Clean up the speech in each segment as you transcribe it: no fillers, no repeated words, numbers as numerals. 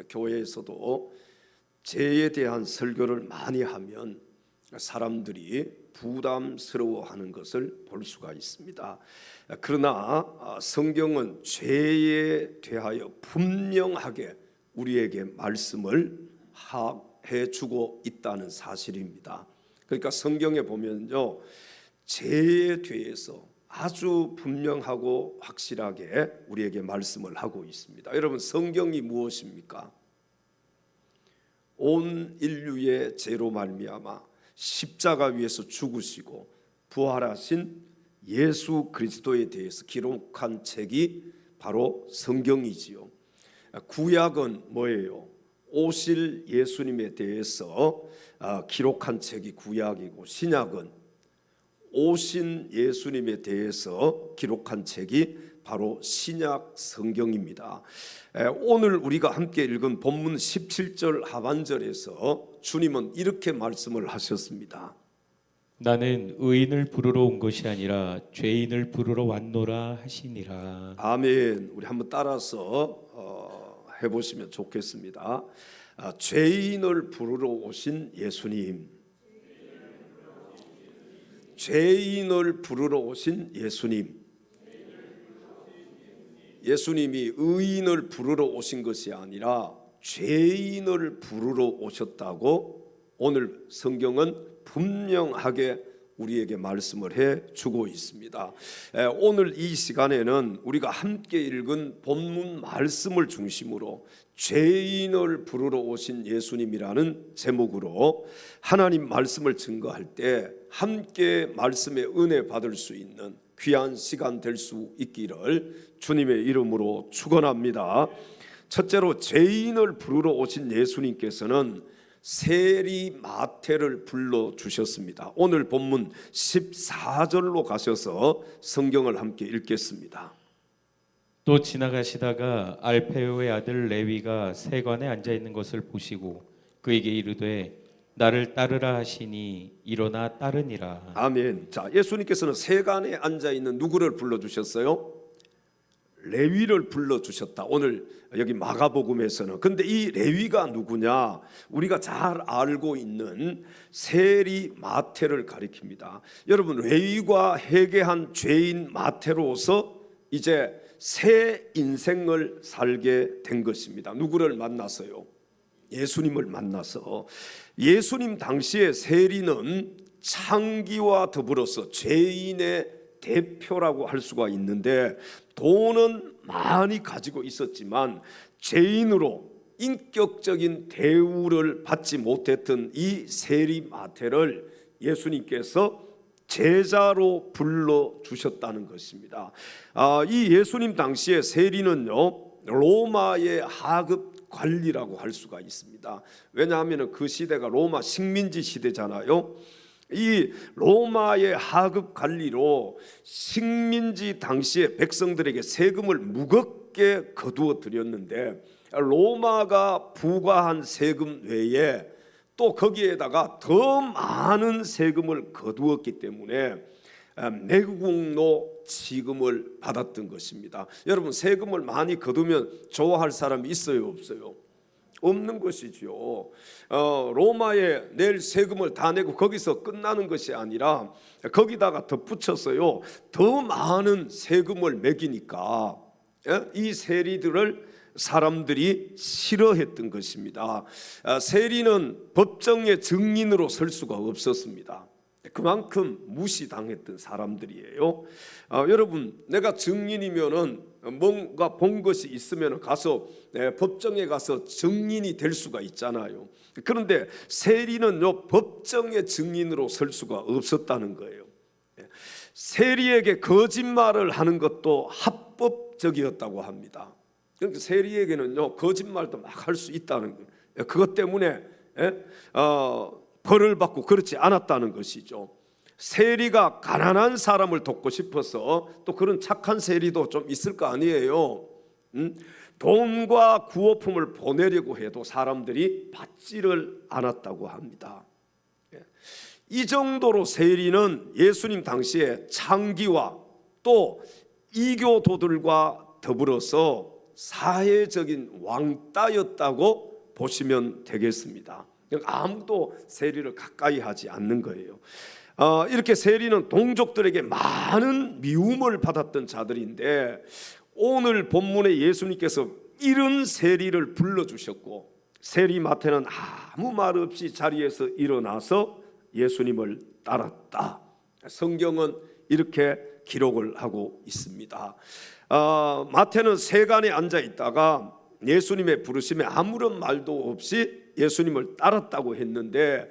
교회에서도 죄에 대한 설교를 많이 하면 사람들이 부담스러워하는 것을 볼 수가 있습니다. 그러나 성경은 죄에 대하여 분명하게 우리에게 말씀을 해주고 있다는 사실입니다. 그러니까 성경에 보면요, 죄에 대해서 아주 분명하고 확실하게 우리에게 말씀을 하고 있습니다. 여러분, 성경이 무엇입니까? 온 인류의 죄로 말미암아 십자가 위에서 죽으시고 부활하신 예수 그리스도에 대해서 기록한 책이 바로 성경이지요. 구약은 뭐예요? 오실 예수님에 대해서 기록한 책이 구약이고, 신약은 오신 예수님에 대해서 기록한 책이 바로 신약 성경입니다. 오늘 우리가 함께 읽은 본문 17절 하반절에서 주님은 이렇게 말씀을 하셨습니다. 나는 의인을 부르러 온 것이 아니라 죄인을 부르러 왔노라 하시니라. 아멘. 우리 한번 따라서 해보시면 좋겠습니다. 죄인을 부르러 오신 예수님, 죄인을 부르러 오신 예수님. 예수님이 의인을 부르러 오신 것이 아니라 죄인을 부르러 오셨다고 오늘 성경은 분명하게 우리에게 말씀을 해주고 있습니다. 오늘 이 시간에는 우리가 함께 읽은 본문 말씀을 중심으로 죄인을 부르러 오신 예수님이라는 제목으로 하나님 말씀을 증거할 때 함께 말씀의 은혜 받을 수 있는 귀한 시간 될 수 있기를 주님의 이름으로 축원합니다. 첫째로, 죄인을 부르러 오신 예수님께서는 세리 마태를 불러주셨습니다. 오늘 본문 14절로 가셔서 성경을 함께 읽겠습니다. 또 지나가시다가 알페오의 아들 레위가 세관에 앉아 있는 것을 보시고 그에게 이르되 나를 따르라 하시니 일어나 따르니라. 아멘. 자, 예수님께서는 세관에 앉아 있는 누구를 불러주셨어요? 레위를 불러주셨다. 오늘 여기 마가복음에서는. 근데 이 레위가 누구냐? 우리가 잘 알고 있는 세리 마태를 가리킵니다. 여러분, 레위가 회개한 죄인 마태로서 이제 새 인생을 살게 된 것입니다. 누구를 만나서요? 예수님을 만나서. 예수님 당시에 세리는 창기와 더불어서 죄인의 대표라고 할 수가 있는데, 돈은 많이 가지고 있었지만 죄인으로 인격적인 대우를 받지 못했던 이 세리 마태를 예수님께서 제자로 불러주셨다는 것입니다. 이 예수님 당시에 세리는요, 로마의 하급 관리라고 할 수가 있습니다. 왜냐하면 그 시대가 로마 식민지 시대잖아요. 이 로마의 하급 관리로 식민지 당시에 백성들에게 세금을 무겁게 거두어 드렸는데, 로마가 부과한 세금 외에 또 거기에다가 더 많은 세금을 거두었기 때문에 내국노 취급을 받았던 것입니다. 여러분, 세금을 많이 거두면 좋아할 사람이 있어요, 없어요? 없는 것이죠. 로마에 낼 세금을 다 내고 거기서 끝나는 것이 아니라 거기다가 덧붙였어요. 더 많은 세금을 매기니까 이 세리들을 사람들이 싫어했던 것입니다. 세리는 법정의 증인으로 설 수가 없었습니다. 그만큼 무시당했던 사람들이에요. 여러분, 내가 증인이면은 뭔가 본 것이 있으면 가서 법정에 가서 증인이 될 수가 있잖아요. 그런데 세리는요, 법정의 증인으로 설 수가 없었다는 거예요. 세리에게 거짓말을 하는 것도 합법적이었다고 합니다. 그러니까 세리에게는요, 거짓말도 막 할 수 있다는 거예요. 그것 때문에 벌을 받고 그렇지 않았다는 것이죠. 세리가 가난한 사람을 돕고 싶어서, 또 그런 착한 세리도 좀 있을 거 아니에요. 돈과 구호품을 보내려고 해도 사람들이 받지를 않았다고 합니다. 이 정도로 세리는 예수님 당시에 창기와 또 이교도들과 더불어서 사회적인 왕따였다고 보시면 되겠습니다. 아무도 세리를 가까이 하지 않는 거예요. 이렇게 세리는 동족들에게 많은 미움을 받았던 자들인데, 오늘 본문에 예수님께서 이런 세리를 불러주셨고, 세리 마태는 아무 말 없이 자리에서 일어나서 예수님을 따랐다. 성경은 이렇게 기록을 하고 있습니다. 마태는 세간에 앉아 있다가 예수님의 부르심에 아무런 말도 없이 예수님을 따랐다고 했는데,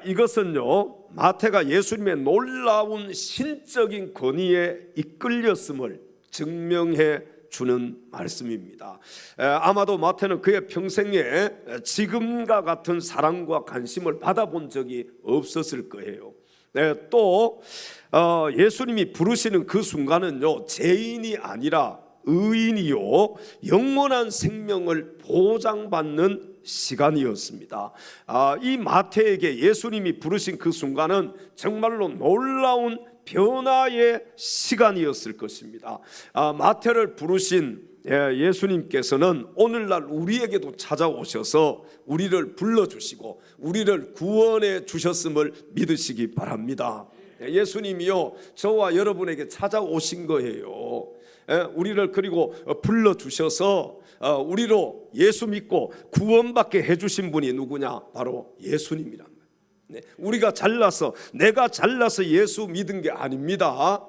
이것은요, 마태가 예수님의 놀라운 신적인 권위에 이끌렸음을 증명해 주는 말씀입니다. 아마도 마태는 그의 평생에 지금과 같은 사랑과 관심을 받아본 적이 없었을 거예요. 또 예수님이 부르시는 그 순간은요, 죄인이 아니라 의인이요 영원한 생명을 보장받는 시간이었습니다. 이 마태에게 예수님이 부르신 그 순간은 정말로 놀라운 변화의 시간이었을 것입니다. 마태를 부르신 예수님께서는 오늘날 우리에게도 찾아오셔서 우리를 불러주시고 우리를 구원해 주셨음을 믿으시기 바랍니다. 예수님이요, 저와 여러분에게 찾아오신 거예요. 우리를 그리고 불러주셔서 우리로 예수 믿고 구원받게 해주신 분이 누구냐? 바로 예수님이란 말이에요. 우리가 잘나서, 내가 잘나서 예수 믿은 게 아닙니다.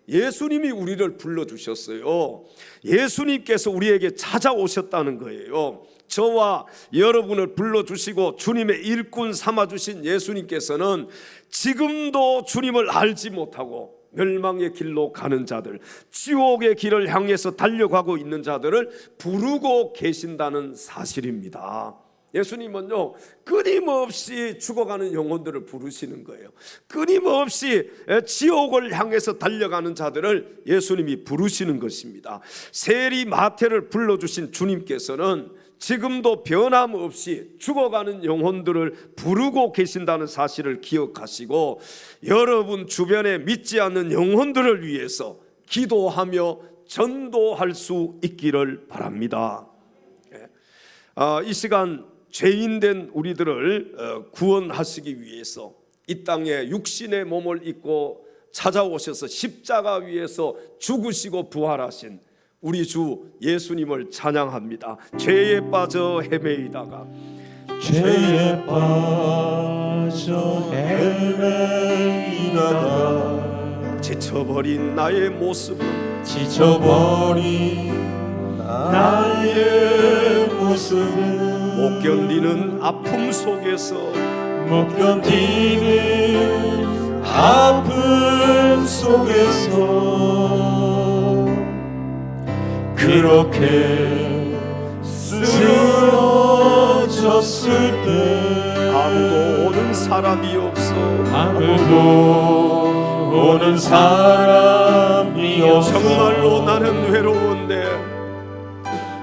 예수님이 우리를 불러주셨어요. 예수님께서 우리에게 찾아오셨다는 거예요. 저와 여러분을 불러주시고 주님의 일꾼 삼아주신 예수님께서는 지금도 주님을 알지 못하고 멸망의 길로 가는 자들, 지옥의 길을 향해서 달려가고 있는 자들을 부르고 계신다는 사실입니다. 예수님은요, 끊임없이 죽어가는 영혼들을 부르시는 거예요. 끊임없이 지옥을 향해서 달려가는 자들을 예수님이 부르시는 것입니다. 세리 마태를 불러주신 주님께서는 지금도 변함없이 죽어가는 영혼들을 부르고 계신다는 사실을 기억하시고, 여러분 주변에 믿지 않는 영혼들을 위해서 기도하며 전도할 수 있기를 바랍니다. 이 시간 죄인된 우리들을 구원하시기 위해서 이 땅에 육신의 몸을 입고 찾아오셔서 십자가 위에서 죽으시고 부활하신 우리 주 예수님을 찬양합니다. 죄에 빠져 헤매이다가 죄에 빠져 헤매이다가 지쳐버린 나의 모습은 지쳐버린 나의 모습은 못 견디는 아픔 속에서 못 견디는 아픔 속에서 그렇게 쓰러졌을 때 아무도 오는 사람이 없어 아무도 오는 사람이 없어 정말로 나는 외로운데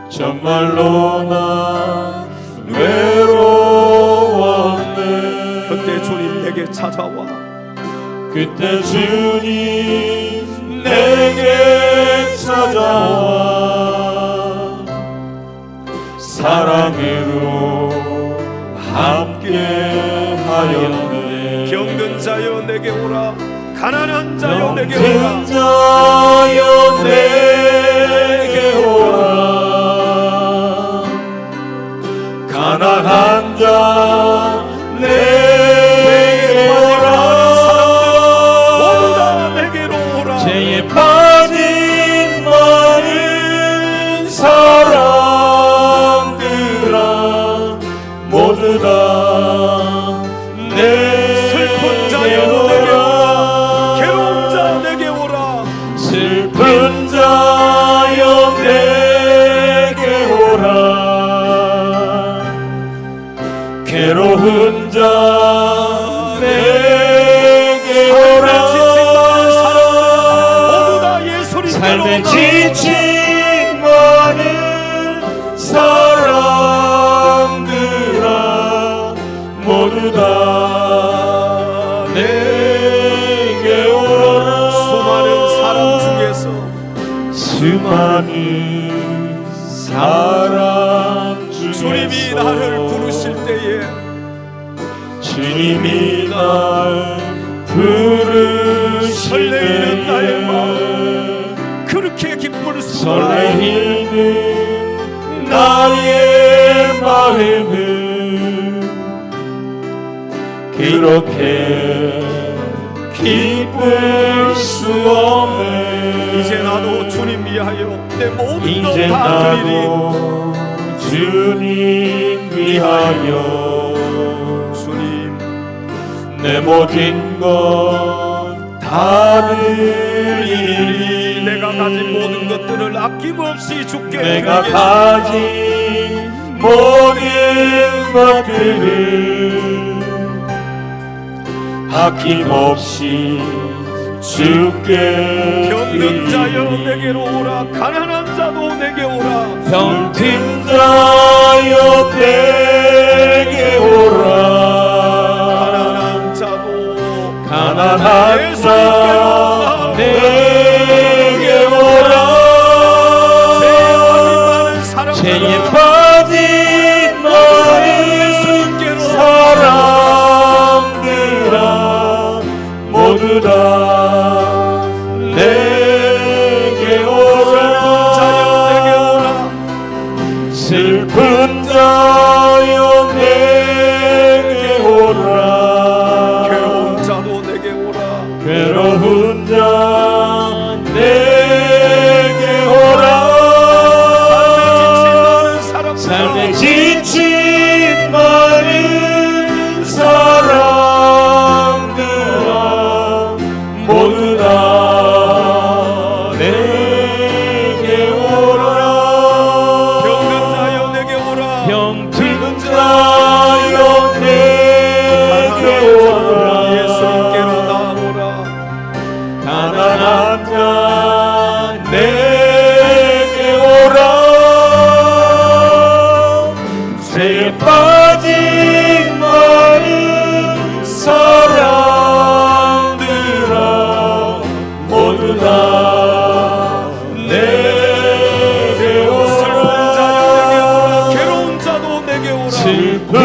정말로 난 외로웠네. 그때 주님 내게 찾아와 그때 주님 내게 찾아와 사랑으로 함께 하였네. 병든 자여 내게 오라, 가난한 자여 내게 오라, 병든 자여 내게 오라, 가난한 자 내게 오라, 모두 다 내게로 오라. 죄에 빠진 많은 사람들아 모두 다 슬픈 자여 내게 오라, 괴로운 자 내게 오라, 슬픈 자여 내게 오라, 괴로운 자 내게 오라. 삶에 지친 많은 사람들아 모두 다 내게 오라. 수많은 사람 중에서 수많은 사람 주님이 나를 부르실 때에 주님이 날 부르실 설레이는 나의 마음 때에 그렇게 기쁠 수가 없네. 설레이는 나의 마음을 그렇게 기쁠 수 없네. 이제 나도 주님 위하여 내 모든 이제 것 다 드리리. 나도 주님 위하여 주님 내 모든 것 다 드리리. 내가 가진 모든 것들을 아낌없이 주께 내가 드리겠습니다. 가진 모든 것들을 아낌없이 주께 병든 자여 드리리. 내게로 오라. 가난한 자도 내게 오라. 병든 자여 내게 오라. 가난한 자도 가난한 예수님께로 자 내게 오라. 죄에 빠진 많은 사람들아 죄에 빠진 많은 예수님께로 사람들아 모두 다 내게 오라. 슬픈 자여 내게 오라. 괴로운 자도 내게 오라. 괴로운 자 내게 오라. 삶에 지친 많은 사람들아 모두 다 내게 오라. 병든 자여 내게 오라. 병든 자여 내게 오라. 예수님께로 나오라. 가난한 자 내게 오라. 죄에 빠진 많은 사람들아 모두 다 내게 오라. 괴로운 자도 내게 오라. 슬픈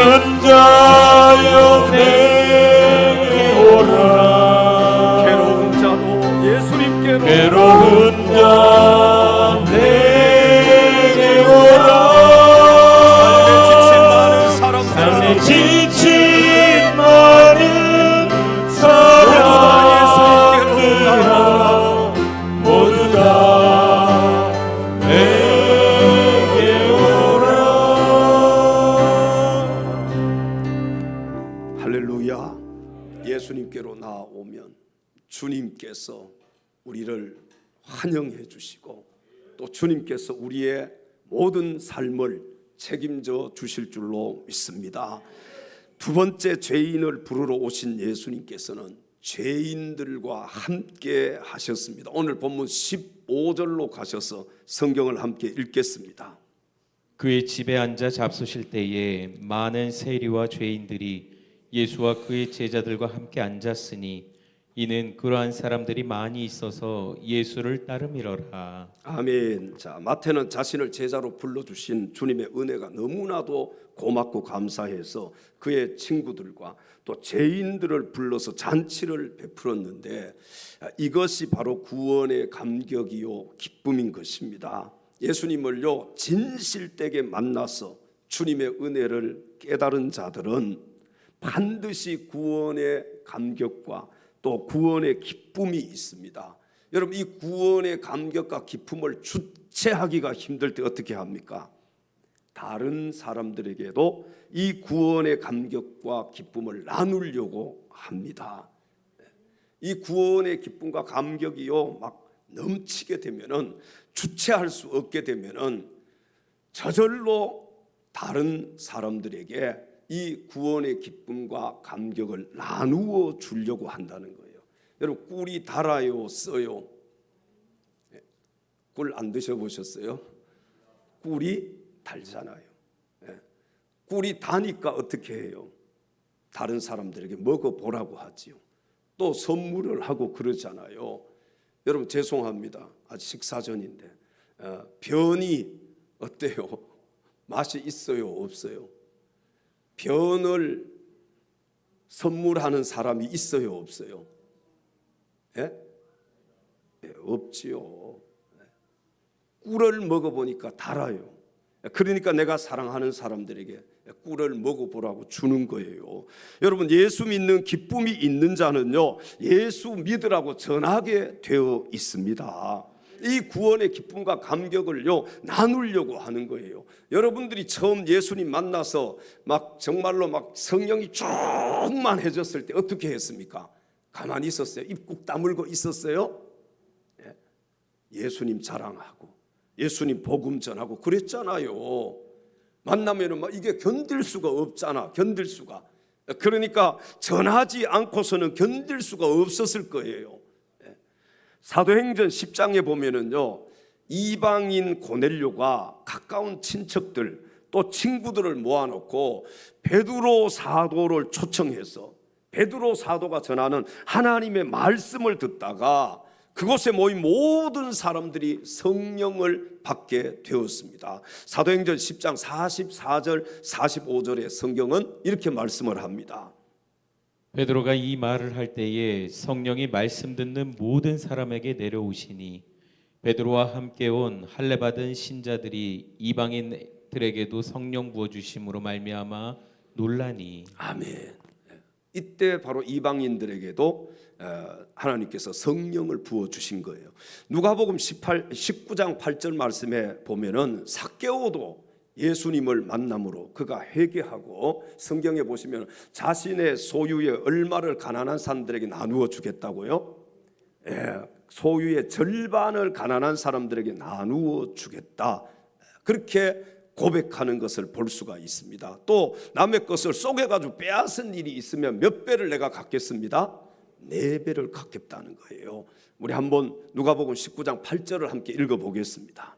자여 내게 오라. 괴로운 자도 예수님께로 괴로운 자 내게 오라. 삶에 지친 많은 사람들아 모두 다 내게 오라. 할렐루야. 예수님께로 나오면 주님께서 우리를 환영해 주시고 또 주님께서 우리의 모든 삶을 책임져 주실 줄로 믿습니다. 두 번째 죄인을 부르러 오신 예수님께서는 죄인들과 함께 하셨습니다. 오늘 본문 15절로 가셔서 성경을 함께 읽겠습니다. 그의 집에 앉아 잡수실 때에 많은 세리와 죄인들이 예수와 그의 제자들과 함께 앉았으니 이는 그러한 사람들이 많이 있어서 예수를 따름이러라. 아멘. 자, 마태는 자신을 제자로 불러주신 주님의 은혜가 너무나도 고맙고 감사해서 그의 친구들과 또 죄인들을 불러서 잔치를 베풀었는데 이것이 바로 구원의 감격이요 기쁨인 것입니다. 예수님을요 진실되게 만나서 주님의 은혜를 깨달은 자들은 반드시 구원의 감격과 또 구원의 기쁨이 있습니다. 여러분, 이 구원의 감격과 기쁨을 주체하기가 힘들 때 어떻게 합니까? 다른 사람들에게도 이 구원의 감격과 기쁨을 나누려고 합니다. 이 구원의 기쁨과 감격이요 막 넘치게 되면은, 주체할 수 없게 되면은 저절로 다른 사람들에게 이 구원의 기쁨과 감격을 나누어 주려고 한다는 거예요. 여러분, 꿀이 달아요, 써요? 꿀 안 드셔보셨어요? 꿀이 달잖아요. 꿀이 다니까 어떻게 해요? 다른 사람들에게 먹어보라고 하지요. 또 선물을 하고 그러잖아요. 여러분, 죄송합니다. 아직 식사 전인데 변이 어때요? 맛이 있어요, 없어요? 변을 선물하는 사람이 있어요, 없어요? 예? 예, 없지요. 꿀을 먹어보니까 달아요. 그러니까 내가 사랑하는 사람들에게 꿀을 먹어보라고 주는 거예요. 여러분, 예수 믿는 기쁨이 있는 자는요, 예수 믿으라고 전하게 되어 있습니다. 이 구원의 기쁨과 감격을요 나누려고 하는 거예요. 여러분들이 처음 예수님 만나서 막 정말로 막 성령이 충만해졌을 때 어떻게 했습니까? 가만히 있었어요? 입 꾹 다물고 있었어요? 예수님 자랑하고 예수님 복음 전하고 그랬잖아요. 만나면은 막 이게 견딜 수가 없잖아. 견딜 수가. 그러니까 전하지 않고서는 견딜 수가 없었을 거예요. 사도행전 10장에 보면은요, 이방인 고넬료가 가까운 친척들 또 친구들을 모아놓고 베드로 사도를 초청해서 베드로 사도가 전하는 하나님의 말씀을 듣다가 그곳에 모인 모든 사람들이 성령을 받게 되었습니다. 사도행전 10장 44절 45절의 성경은 이렇게 말씀을 합니다. 베드로가 이 말을 할 때에 성령이 말씀 듣는 모든 사람에게 내려오시니 베드로와 함께 온 할례 받은 신자들이 이방인들에게도 성령 부어 주심으로 말미암아 놀라니. 아멘. 이때 바로 이방인들에게도 하나님께서 성령을 부어 주신 거예요. 누가복음 19장 8절 말씀에 보면은 삭개오도 예수님을 만남으로 그가 회개하고, 성경에 보시면 자신의 소유의 얼마를 가난한 사람들에게 나누어 주겠다고요. 소유의 절반을 가난한 사람들에게 나누어 주겠다, 그렇게 고백하는 것을 볼 수가 있습니다. 또 남의 것을 쪼개가지고 빼앗은 일이 있으면 몇 배를 내가 갚겠습니다? 4배를 갚겠다는 거예요. 우리 한번 누가복음 19장 8절을 함께 읽어보겠습니다.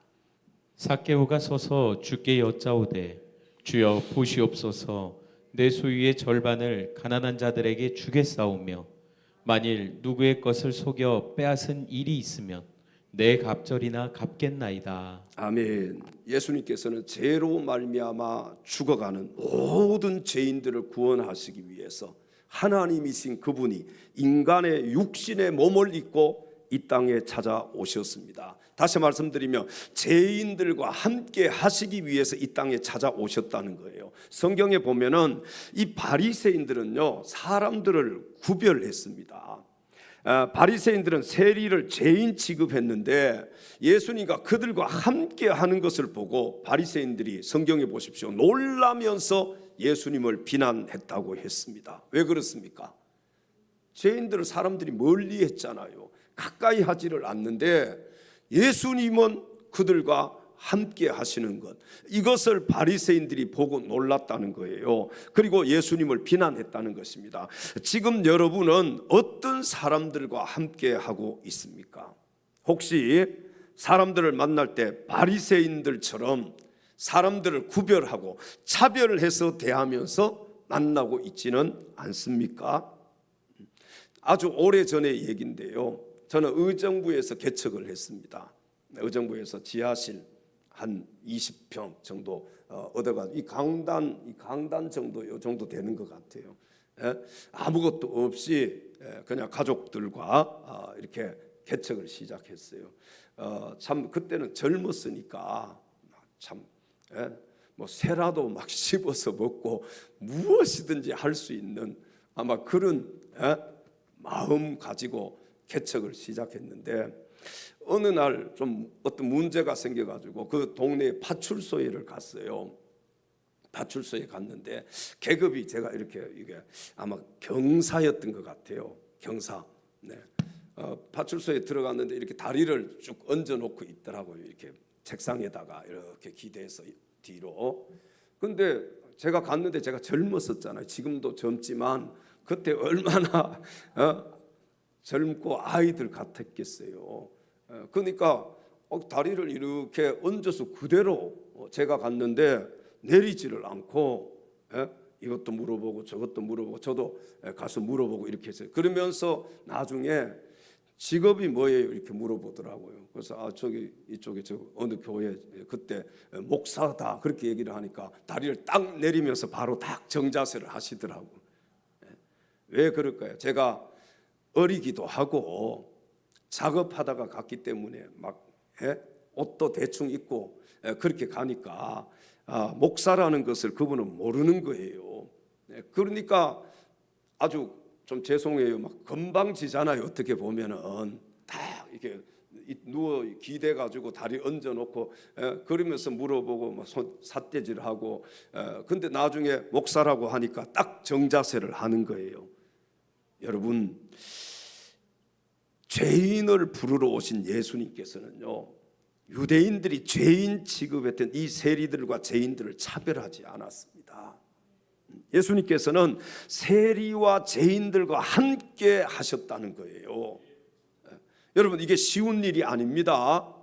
삭개오가 서서 주께 여짜오되 주여 보시옵소서, 내 소유의 절반을 가난한 자들에게 주겠사오며 만일 누구의 것을 속여 빼앗은 일이 있으면 내 갑절이나 갚겠나이다. 아멘. 예수님께서는 죄로 말미암아 죽어가는 모든 죄인들을 구원하시기 위해서 하나님이신 그분이 인간의 육신의 몸을 입고 이 땅에 찾아오셨습니다. 다시 말씀드리면 죄인들과 함께 하시기 위해서 이 땅에 찾아오셨다는 거예요. 성경에 보면은 이 바리새인들은요, 사람들을 구별했습니다. 바리새인들은 세리를 죄인 취급했는데 예수님과 그들과 함께 하는 것을 보고 바리새인들이, 성경에 보십시오, 놀라면서 예수님을 비난했다고 했습니다. 왜 그렇습니까? 죄인들을 사람들이 멀리 했잖아요. 가까이 하지를 않는데 예수님은 그들과 함께 하시는 것, 이것을 바리새인들이 보고 놀랐다는 거예요. 그리고 예수님을 비난했다는 것입니다. 지금 여러분은 어떤 사람들과 함께 하고 있습니까? 혹시 사람들을 만날 때 바리새인들처럼 사람들을 구별하고 차별해서 대하면서 만나고 있지는 않습니까? 아주 오래전의 얘기인데요, 저는 의정부에서 개척을 했습니다. 의정부에서 지하실 한 20평 정도 얻어가지고 이 강단 정도, 요 정도 되는 것 같아요. 아무것도 없이 그냥 가족들과 이렇게 개척을 시작했어요. 참 그때는 젊었으니까 참 뭐 새라도 막 씹어서 먹고 무엇이든지 할 수 있는 아마 그런 마음 가지고 개척을 시작했는데, 어느 날 좀 어떤 문제가 생겨가지고 그 동네에 파출소에를 갔어요. 파출소에 갔는데 계급이 제가 이게 아마 경사였던 것 같아요. 경사. 네. 파출소에 들어갔는데 이렇게 다리를 쭉 얹어놓고 있더라고요. 이렇게 책상에다가 이렇게 기대서 뒤로. 근데 제가 갔는데 제가 젊었었잖아요. 지금도 젊지만 그때 얼마나 젊고 아이들 같았겠어요. 그러니까 다리를 이렇게 얹어서 그대로 제가 갔는데 내리지를 않고 이것도 물어보고 저것도 물어보고 저도 가서 물어보고 이렇게 했어요. 그러면서 나중에 직업이 뭐예요? 이렇게 물어보더라고요. 그래서 저기 이쪽에 저 어느 교회 그때 목사다 그렇게 얘기를 하니까 다리를 딱 내리면서 바로 딱 정자세를 하시더라고요. 왜 그럴까요? 제가 어리기도 하고 작업하다가 갔기 때문에 막 옷도 대충 입고 그렇게 가니까 목사라는 것을 그분은 모르는 거예요. 그러니까 아주 좀 죄송해요. 막 건방지잖아요. 어떻게 보면은 다 이렇게 누워 기대 가지고 다리 얹어 놓고 그러면서 물어보고 뭐 손 삿대질하고 근데 나중에 목사라고 하니까 딱 정자세를 하는 거예요. 여러분, 죄인을 부르러 오신 예수님께서는요, 유대인들이 죄인 취급했던 이 세리들과 죄인들을 차별하지 않았습니다. 예수님께서는 세리와 죄인들과 함께 하셨다는 거예요. 여러분, 이게 쉬운 일이 아닙니다.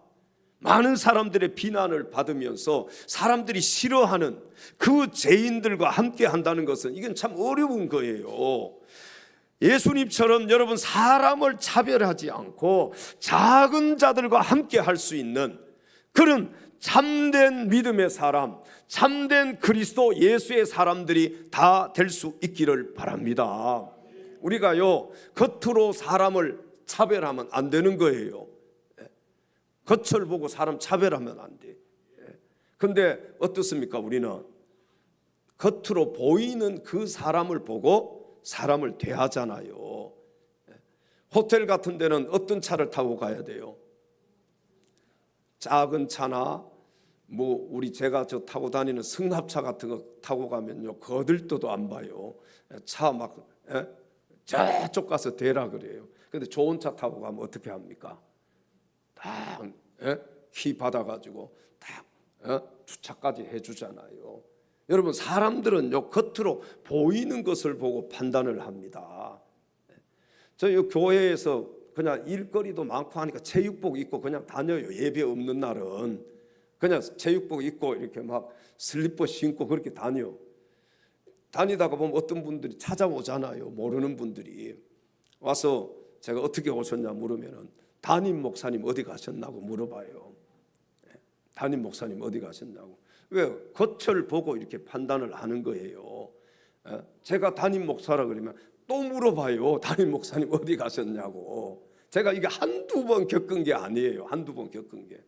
많은 사람들의 비난을 받으면서 사람들이 싫어하는 그 죄인들과 함께 한다는 것은 이건 참 어려운 거예요. 예수님처럼 여러분 사람을 차별하지 않고 작은 자들과 함께 할 수 있는 그런 참된 믿음의 사람, 참된 그리스도 예수의 사람들이 다 될 수 있기를 바랍니다. 우리가요 겉으로 사람을 차별하면 안 되는 거예요. 겉을 보고 사람 차별하면 안 돼. 근데 어떻습니까? 우리는 겉으로 보이는 그 사람을 보고 사람을 대하잖아요. 호텔 같은 데는 어떤 차를 타고 가야 돼요? 작은 차나 뭐 우리 제가 저 타고 다니는 승합차 같은 거 타고 가면요 거들떠도 안 봐요. 차 막 저쪽 가서 대라 그래요. 근데 좋은 차 타고 가면 어떻게 합니까? 딱 키 받아가지고 딱 주차까지 해주잖아요. 여러분 사람들은요 겉으로 보이는 것을 보고 판단을 합니다. 저희 교회에서 그냥 일거리도 많고 하니까 체육복 입고 그냥 다녀요. 예배 없는 날은 그냥 체육복 입고 이렇게 막 슬리퍼 신고 그렇게 다녀. 다니다가 보면 어떤 분들이 찾아오잖아요. 모르는 분들이 와서 제가 어떻게 오셨냐 물으면은 담임 목사님 어디 가셨냐고 물어봐요. 담임 목사님 어디 가셨냐고. 왜? 겉을 보고 이렇게 판단을 하는 거예요. 제가 담임 목사라 그러면 또 물어봐요. 담임 목사님 어디 가셨냐고. 제가 이게 한두 번 겪은 게 아니에요. 한두 번 겪은 게.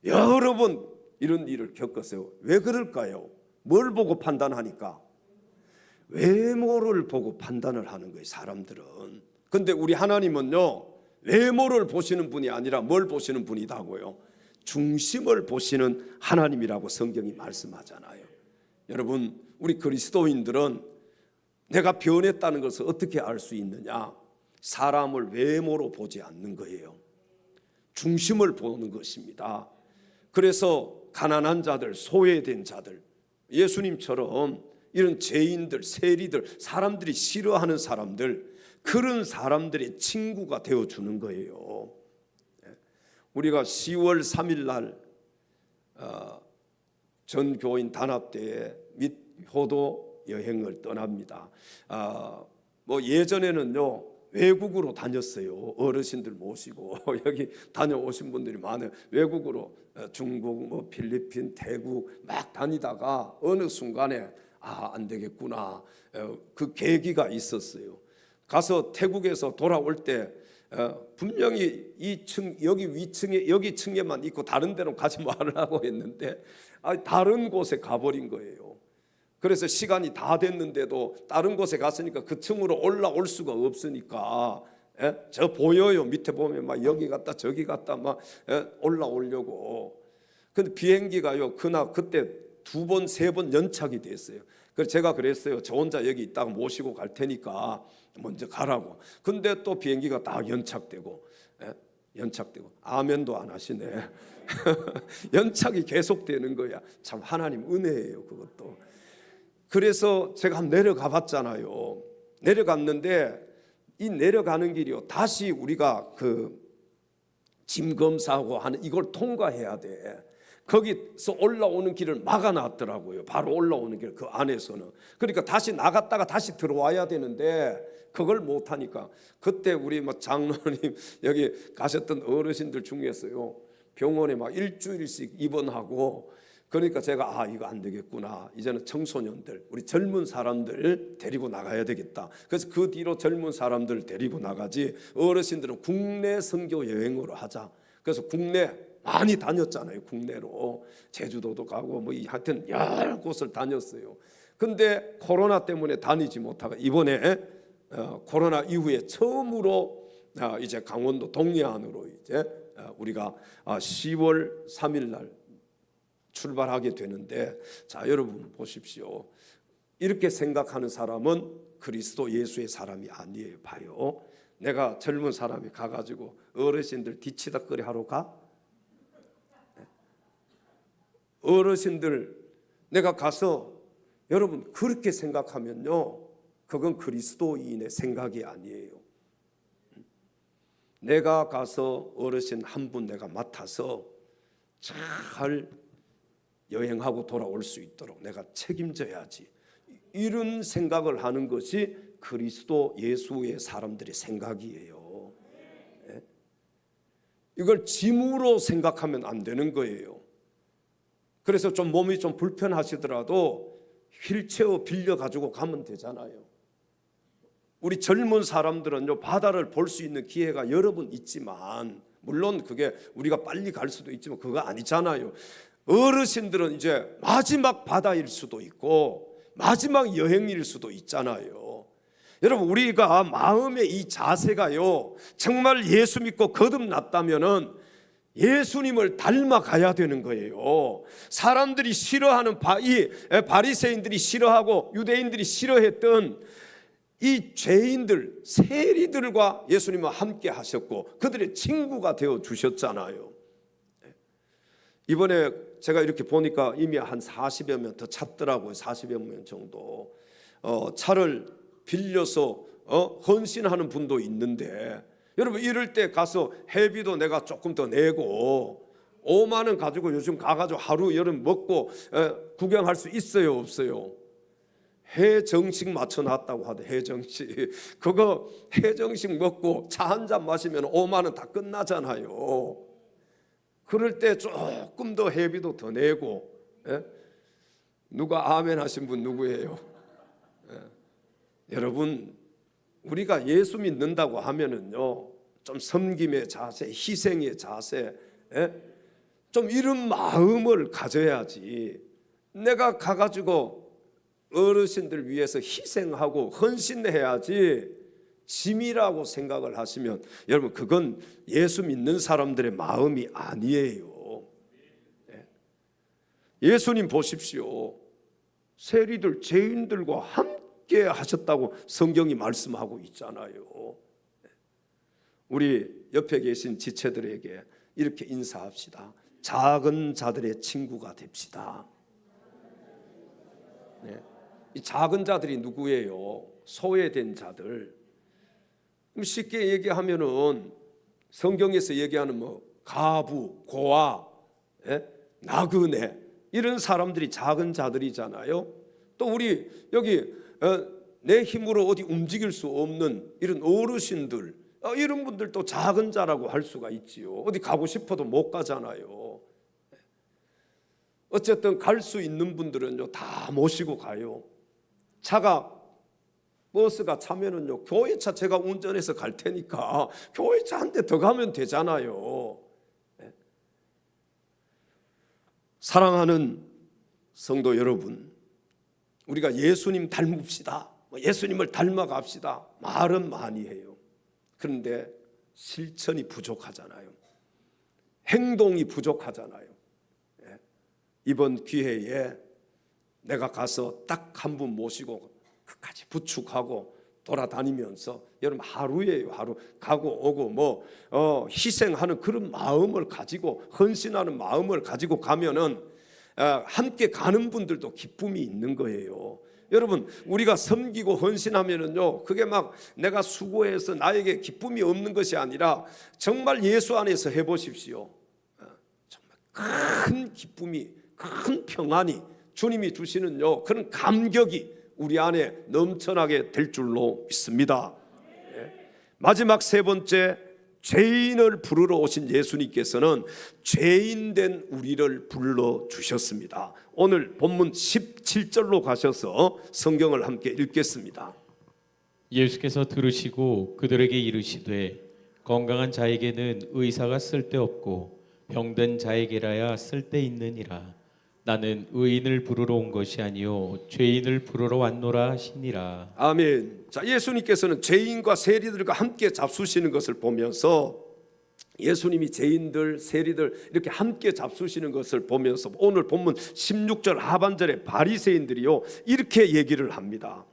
여러 번 이런 일을 겪었어요. 왜 그럴까요? 뭘 보고 판단하니까? 외모를 보고 판단을 하는 거예요. 사람들은. 근데 우리 하나님은요 외모를 보시는 분이 아니라 뭘 보시는 분이다고요? 중심을 보시는 하나님이라고 성경이 말씀하잖아요. 여러분 우리 그리스도인들은 내가 변했다는 것을 어떻게 알 수 있느냐? 사람을 외모로 보지 않는 거예요. 중심을 보는 것입니다. 그래서 가난한 자들, 소외된 자들, 예수님처럼 이런 죄인들, 세리들, 사람들이 싫어하는 사람들, 그런 사람들의 친구가 되어주는 거예요. 우리가 10월 3일 날 전 교인 단합대회 및 효도 여행을 떠납니다. 뭐 예전에는요 외국으로 다녔어요. 어르신들 모시고 여기 다녀오신 분들이 많아요. 외국으로 중국, 뭐 필리핀, 태국 막 다니다가 어느 순간에 안 되겠구나. 그 계기가 있었어요. 가서 태국에서 돌아올 때 분명히 여기 위층에 여기 층에만 있고 다른 데로 가지 말라고 했는데 다른 곳에 가버린 거예요. 그래서 시간이 다 됐는데도 다른 곳에 갔으니까 그 층으로 올라올 수가 없으니까 저 보여요. 밑에 보면 막 여기 갔다 저기 갔다 막 올라오려고. 근데 비행기가요 그때 2번 3번 연착이 됐어요. 그래서 제가 그랬어요. 저 혼자 여기 있다가 모시고 갈 테니까 먼저 가라고. 근데 또 비행기가 다 연착되고 아멘도 안 하시네. 연착이 계속되는 거야. 참 하나님 은혜예요 그것도. 그래서 제가 한번 내려가 봤잖아요. 내려갔는데 이 내려가는 길이요 다시 우리가 그 짐 검사하고 하는 이걸 통과해야 돼. 거기서 올라오는 길을 막아놨더라고요. 바로 올라오는 길 그 안에서는. 그러니까 다시 나갔다가 다시 들어와야 되는데 그걸 못하니까 그때 우리 뭐 장로님 여기 가셨던 어르신들 중에서요 병원에 막 일주일씩 입원하고 그러니까 제가 이거 안 되겠구나. 이제는 청소년들 우리 젊은 사람들 데리고 나가야 되겠다. 그래서 그 뒤로 젊은 사람들 데리고 나가지 어르신들은 국내 선교 여행으로 하자. 그래서 국내 많이 다녔잖아요. 국내로 제주도도 가고 뭐 하여튼 여러 곳을 다녔어요. 근데 코로나 때문에 다니지 못하고 이번에 코로나 이후에 처음으로 이제 강원도 동해안으로 이제 우리가 10월 3일 날 출발하게 되는데 자 여러분 보십시오. 이렇게 생각하는 사람은 그리스도 예수의 사람이 아니에요. 봐요. 내가 젊은 사람이 가가지고 어르신들 뒤치다거리 하러 가? 어르신들 내가 가서 여러분 그렇게 생각하면요 그건 그리스도인의 생각이 아니에요. 내가 가서 어르신 한 분 내가 맡아서 잘 여행하고 돌아올 수 있도록 내가 책임져야지. 이런 생각을 하는 것이 그리스도 예수의 사람들의 생각이에요. 이걸 짐으로 생각하면 안 되는 거예요. 그래서 좀 몸이 좀 불편하시더라도 휠체어 빌려 가지고 가면 되잖아요. 우리 젊은 사람들은요 바다를 볼 수 있는 기회가 여러 번 있지만 물론 그게 우리가 빨리 갈 수도 있지만 그거 아니잖아요. 어르신들은 이제 마지막 바다일 수도 있고 마지막 여행일 수도 있잖아요. 여러분 우리가 마음의 이 자세가요 정말 예수 믿고 거듭났다면은 예수님을 닮아가야 되는 거예요. 사람들이 싫어하는 바리새인들이 싫어하고 유대인들이 싫어했던 이 죄인들 세리들과 예수님은 함께 하셨고 그들의 친구가 되어 주셨잖아요. 이번에 제가 이렇게 보니까 이미 한 40여 명 더 찾더라고요. 40여 명 정도 차를 빌려서 헌신하는 분도 있는데 여러분 이럴 때 가서 회비도 내가 조금 더 내고 5만 원 가지고 요즘 가가지고 하루 여름 먹고 구경할 수 있어요 없어요? 해정식 맞춰놨다고 하대. 해정식 그거 해정식 먹고 차 한 잔 마시면 5만 원 다 끝나잖아요. 그럴 때 조금 더 회비도 더 내고 누가 아멘 하신 분 누구예요? 여러분 우리가 예수 믿는다고 하면은요 좀 섬김의 자세, 희생의 자세, 좀 이런 마음을 가져야지. 내가 가가지고 어르신들 위해서 희생하고 헌신해야지 짐이라고 생각을 하시면 여러분 그건 예수 믿는 사람들의 마음이 아니에요. 예수님 보십시오. 세리들 죄인들과 함께 하셨다고 성경이 말씀하고 있잖아요. 우리 옆에 계신 지체들에게 이렇게 인사합시다. 작은 자들의 친구가 됩시다. 이 작은 자들이 누구예요? 소외된 자들. 쉽게 얘기하면은 성경에서 얘기하는 뭐 가부, 고아, 나그네 이런 사람들이 작은 자들이잖아요. 또 우리 여기 내 힘으로 어디 움직일 수 없는 이런 어르신들 이런 분들도 작은 자라고 할 수가 있지요. 어디 가고 싶어도 못 가잖아요. 어쨌든 갈 수 있는 분들은요 다 모시고 가요. 차가 버스가 차면은요 교회차 제가 운전해서 갈 테니까 교회차 한 대 더 가면 되잖아요. 사랑하는 성도 여러분, 우리가 예수님 닮읍시다, 예수님을 닮아갑시다 말은 많이 해요. 그런데 실천이 부족하잖아요. 행동이 부족하잖아요. 이번 기회에 내가 가서 딱 한 분 모시고 끝까지 부축하고 돌아다니면서 여러분 하루예요. 하루 가고 오고 희생하는 그런 마음을 가지고 헌신하는 마음을 가지고 가면은 함께 가는 분들도 기쁨이 있는 거예요. 여러분 우리가 섬기고 헌신하면은요 그게 막 내가 수고해서 나에게 기쁨이 없는 것이 아니라 정말 예수 안에서 해보십시오. 정말 큰 기쁨이, 큰 평안이 주님이 주시는요 그런 감격이 우리 안에 넘쳐나게 될 줄로 믿습니다. 마지막 세 번째, 죄인을 부르러 오신 예수님께서는 죄인된 우리를 불러 주셨습니다. 오늘 본문 17절로 가셔서 성경을 함께 읽겠습니다. 예수께서 들으시고 그들에게 이르시되 건강한 자에게는 의사가 쓸데없고 병든 자에게라야 쓸데있느니라. 나는 의인을 부르러 온 것이 아니요 죄인을 부르러 왔노라 하시니라. 아멘. 자, 예수님께서는 죄인과 세리들과 함께 잡수시는 것을 보면서, 예수님이 죄인들, 세리들 이렇게 함께 잡수시는 것을 보면서 오늘 본문 16절 하반절에 바리새인들이요 이렇게 얘기를 합니다.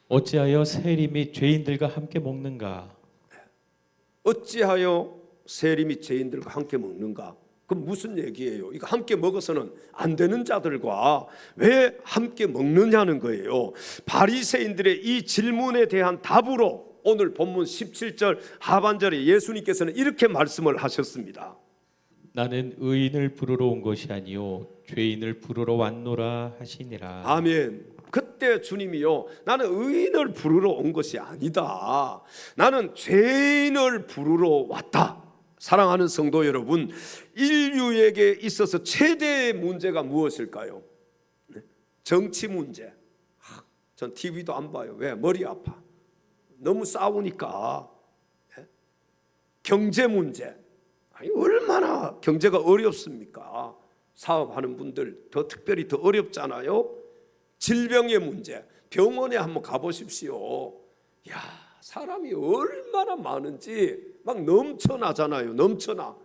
어찌하여 세리 및 죄인들과 함께 먹는가? 어찌하여 세리 및 죄인들과 함께 먹는가? 그럼 무슨 얘기예요? 이거 함께 먹어서는 안 되는 자들과 왜 함께 먹느냐는 거예요. 바리새인들의 이 질문에 대한 답으로 오늘 본문 17절 하반절에 예수님께서는 이렇게 말씀을 하셨습니다. 나는 의인을 부르러 온 것이 아니요 죄인을 부르러 왔노라 하시니라. 아멘. 그때 주님이요, 나는 의인을 부르러 온 것이 아니다, 나는 죄인을 부르러 왔다. 사랑하는 성도 여러분, 인류에게 있어서 최대의 문제가 무엇일까요? 정치 문제. 전 TV도 안 봐요. 왜? 머리 아파. 너무 싸우니까. 경제 문제. 아니, 얼마나 경제가 어렵습니까? 사업하는 분들 더 특별히 더 어렵잖아요. 질병의 문제. 병원에 한번 가보십시오. 야, 사람이 얼마나 많은지 막 넘쳐나잖아요. 넘쳐나.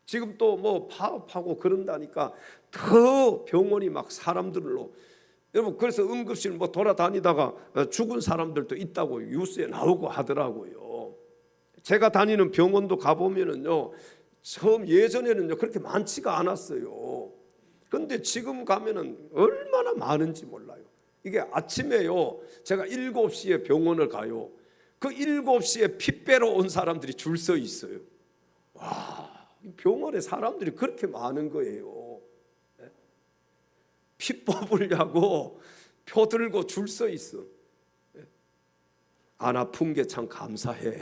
지금 또 뭐 파업하고 그런다니까 더 병원이 막 사람들로. 여러분, 그래서 응급실 뭐 돌아다니다가 죽은 사람들도 있다고 뉴스에 나오고 하더라고요. 제가 다니는 병원도 가보면은요, 처음 예전에는요 그렇게 많지가 않았어요. 근데 지금 가면은 얼마나 많은지 몰라요. 이게 아침에요, 제가 7시에 병원을 가요. 그 7시에 피 빼러 온 사람들이 줄 서 있어요. 와, 병원에 사람들이 그렇게 많은 거예요. 피 뽑으려고 표 들고 줄 서 있어. 안 아픈 게 참 감사해.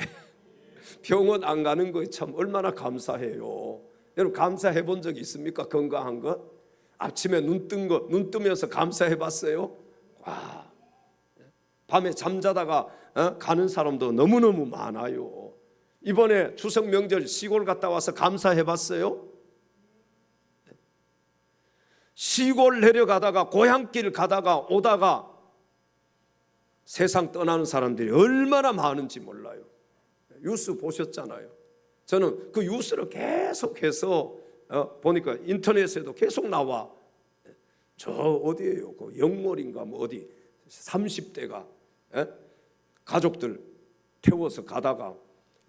병원 안 가는 거에 참 얼마나 감사해요. 여러분, 감사해 본 적 있습니까? 건강한 것? 아침에 눈 뜬 거, 눈 뜨면서 감사해 봤어요? 와, 밤에 잠자다가 가는 사람도 너무너무 많아요. 이번에 추석 명절 시골 갔다 와서 감사해 봤어요? 시골 내려가다가 고향길 가다가 오다가 세상 떠나는 사람들이 얼마나 많은지 몰라요. 뉴스 보셨잖아요. 저는 그 뉴스를 계속해서 보니까 인터넷에도 계속 나와. 저 어디예요? 그 영월인가 뭐 어디 30대가 가족들 태워서 가다가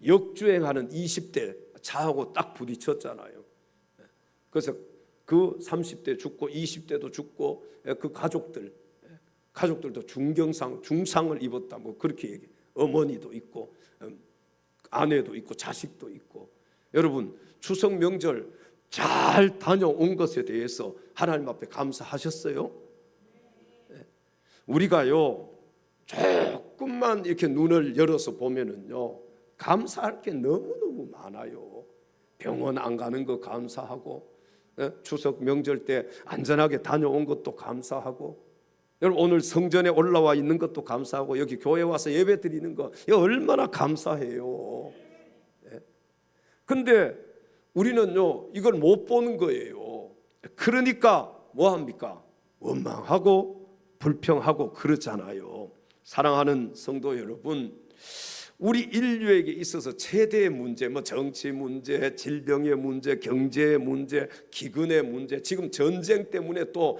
역주행하는 20대 차하고 딱 부딪혔잖아요. 그래서 그 30대 죽고 20대도 죽고 그 가족들도 중상을 입었다 뭐 그렇게 얘기. 어머니도 있고 아내도 있고 자식도 있고. 여러분, 추석 명절 잘 다녀온 것에 대해서 하나님 앞에 감사하셨어요? 우리가요 조금만 이렇게 눈을 열어서 보면은요 감사할 게 너무너무 많아요. 병원 안 가는 거 감사하고, 추석 명절 때 안전하게 다녀온 것도 감사하고, 여러분 오늘 성전에 올라와 있는 것도 감사하고, 여기 교회 와서 예배 드리는 거 이거 얼마나 감사해요. 근데 우리는요 이걸 못 보는 거예요. 그러니까 뭐 합니까? 원망하고 불평하고 그러잖아요. 사랑하는 성도 여러분, 우리 인류에게 있어서 최대의 문제, 뭐 정치 문제, 질병의 문제, 경제의 문제, 기근의 문제, 지금 전쟁 때문에 또